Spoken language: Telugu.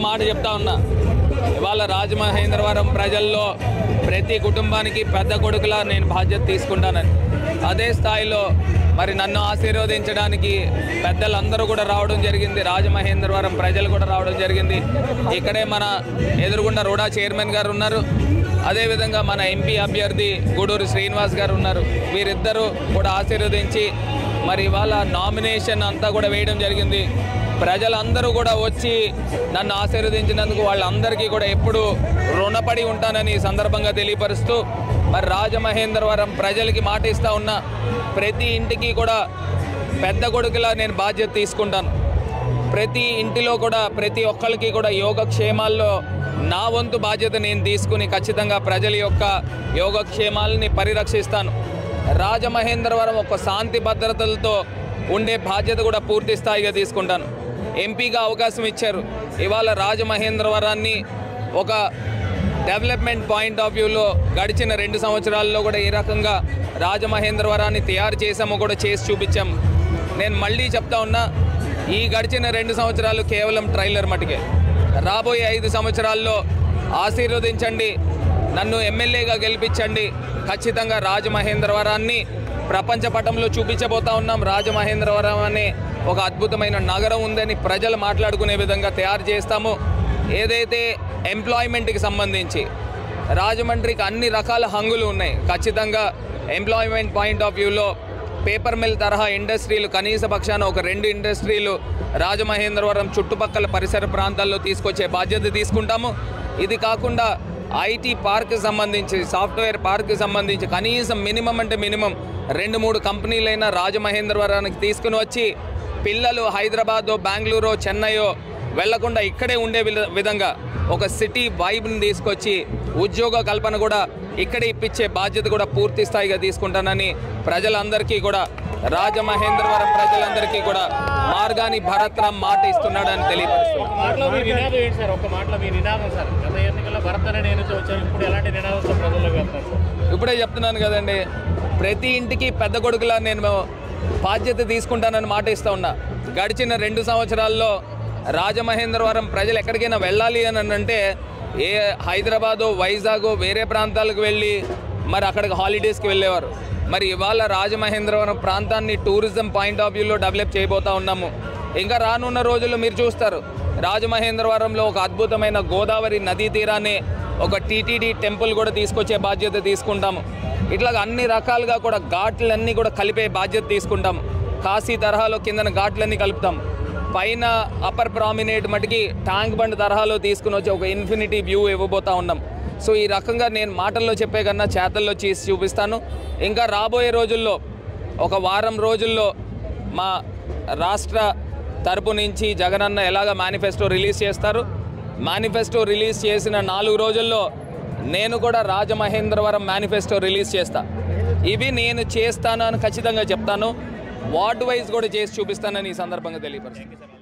మాట చెప్తా ఉన్నా, ఇవాళ రాజమహేంద్రవరం ప్రజల్లో ప్రతి కుటుంబానికి పెద్ద కొడుకులా నేను బాధ్యత తీసుకుంటానని, అదే స్థాయిలో మరి నన్ను ఆశీర్వదించడానికి పెద్దలందరూ కూడా రావడం జరిగింది. రాజమహేంద్రవరం ప్రజలు కూడా రావడం జరిగింది. ఇక్కడే మన ఎదురుగుండా రోడా చైర్మన్ గారు ఉన్నారు, అదేవిధంగా మన ఎంపీ అభ్యర్థి గూడూరు శ్రీనివాస్ గారు ఉన్నారు. వీరిద్దరూ కూడా ఆశీర్వదించి మరి ఇవాళ నామినేషన్ అంతా కూడా వేయడం జరిగింది. ప్రజలందరూ కూడా వచ్చి నన్ను ఆశీర్వదించినందుకు వాళ్ళందరికీ కూడా ఎప్పుడు రుణపడి ఉంటానని ఈ సందర్భంగా తెలియపరుస్తూ మరి రాజమహేంద్రవరం ప్రజలకి మాట ఇస్తా ఉన్నా, ప్రతి ఇంటికి కూడా పెద్ద కొడుకులా నేను బాధ్యత తీసుకుంటాను. ప్రతి ఇంటిలో కూడా ప్రతి ఒక్కరికి కూడా యోగక్షేమాల్లో నా వంతు బాధ్యత నేను తీసుకుని ఖచ్చితంగా ప్రజల యొక్క యోగక్షేమాలని పరిరక్షిస్తాను. రాజమహేంద్రవరం ఒక శాంతి భద్రతలతో ఉండే బాధ్యత కూడా పూర్తి స్థాయిగా తీసుకుంటాను. ఎంపీగా అవకాశం ఇచ్చారు. ఇవాళ రాజమహేంద్రవరాన్ని ఒక డెవలప్మెంట్ పాయింట్ ఆఫ్ వ్యూలో గడిచిన 2 సంవత్సరాల్లో కూడా ఏ రకంగా రాజమహేంద్రవరాన్ని తయారు చేసామో కూడా చేసి చూపించాము. నేను మళ్ళీ చెప్తా ఉన్నా, ఈ గడిచిన 2 సంవత్సరాలు కేవలం ట్రైలర్ మటుకే. రాబోయే 5 సంవత్సరాల్లో ఆశీర్వదించండి, నన్ను ఎమ్మెల్యేగా గెలిపించండి. ఖచ్చితంగా రాజమహేంద్రవరాన్ని ప్రపంచ పటంలో చూపించబోతా ఉన్నాం. రాజమహేంద్రవరం అనే ఒక అద్భుతమైన నగరం ఉందని ప్రజలు మాట్లాడుకునే విధంగా తయారు చేస్తాము. ఏదైతే ఎంప్లాయ్మెంట్కి సంబంధించి రాజమండ్రికి అన్ని రకాల హంగులు ఉన్నాయి. ఖచ్చితంగా ఎంప్లాయ్మెంట్ పాయింట్ ఆఫ్ వ్యూలో పేపర్ మిల్ తరహా ఇండస్ట్రీలు కనీస పక్షాన ఒక 2 ఇండస్ట్రీలు రాజమహేంద్రవరం చుట్టుపక్కల పరిసర ప్రాంతాల్లో తీసుకొచ్చే బాధ్యత తీసుకుంటాము. ఇది కాకుండా ఐటీ పార్క్ సంబంధించి, సాఫ్ట్వేర్ పార్క్ సంబంధించి కనీసం మినిమం అంటే మినిమం 2-3 కంపెనీలైనా రాజమహేంద్రవరానికి తీసుకుని వచ్చి పిల్లలు హైదరాబాదో బెంగళూరో చెన్నైయో వెళ్లకుండా ఇక్కడే ఉండే విధంగా ఒక సిటీ వైబ్ని తీసుకొచ్చి ఉద్యోగ కల్పన కూడా ఇక్కడే ఇప్పించే బాధ్యత కూడా పూర్తి స్థాయిగా తీసుకుంటానని ప్రజలందరికీ కూడా, రాజమహేంద్రవరం ప్రజలందరికీ కూడా మార్గాని భరత్రామ్ మాట ఇస్తున్నాడని తెలియపరుస్తున్నాను. ఇప్పుడే చెప్తున్నాను కదండి, ప్రతి ఇంటికి పెద్ద కొడుకులా నేను బాధ్యత తీసుకుంటానని మాట ఇస్తా ఉన్నా. గడిచిన 2 సంవత్సరాల్లో రాజమహేంద్రవరం ప్రజలు ఎక్కడికైనా వెళ్ళాలి అని అంటే ఏ హైదరాబాదో వైజాగో వేరే ప్రాంతాలకు వెళ్ళి మరి అక్కడికి హాలిడేస్కి వెళ్ళేవారు. మరి ఇవాళ రాజమహేంద్రవరం ప్రాంతాన్ని టూరిజం పాయింట్ ఆఫ్ వ్యూలో డెవలప్ చేయబోతా ఉన్నాము. ఇంకా రానున్న రోజుల్లో మీరు చూస్తారు, రాజమహేంద్రవరంలో ఒక అద్భుతమైన గోదావరి నదీ తీరాన్ని ఒక టీటీడీ టెంపుల్ కూడా తీసుకొచ్చే బాధ్యత తీసుకుంటాము. ఇట్లాగ అన్ని రకాలుగా కూడా ఘాట్లన్నీ కూడా కలిపే బాధ్యత తీసుకుంటాము. కాశీ తరహాలో కిందన ఘాట్లన్నీ కలుపుతాం. పైన అప్పర్ ప్రామినేట్ మటుకి ట్యాంక్ బండ్ తరహాలో తీసుకుని వచ్చి ఒక ఇన్ఫినిటీ వ్యూ ఇవ్వబోతా ఉన్నాం. సో ఈ రకంగా నేను మాటల్లో చెప్పే కన్నా చేతల్లో చేసి చూపిస్తాను. ఇంకా రాబోయే రోజుల్లో ఒక వారం రోజుల్లో మా రాష్ట్ర తరపు నుంచి జగనన్న ఎలాగ మేనిఫెస్టో రిలీజ్ చేస్తారు. మేనిఫెస్టో రిలీజ్ చేసిన 4 రోజుల్లో నేను కూడా రాజమహేంద్రవరం మేనిఫెస్టో రిలీజ్ చేస్తా. ఇవి నేను చేస్తాను అని ఖచ్చితంగా చెప్తాను. వార్డ్ వైజ్ కూడా చేసి చూపిస్తానని ఈ సందర్భంగా తెలియపరుస్తాను.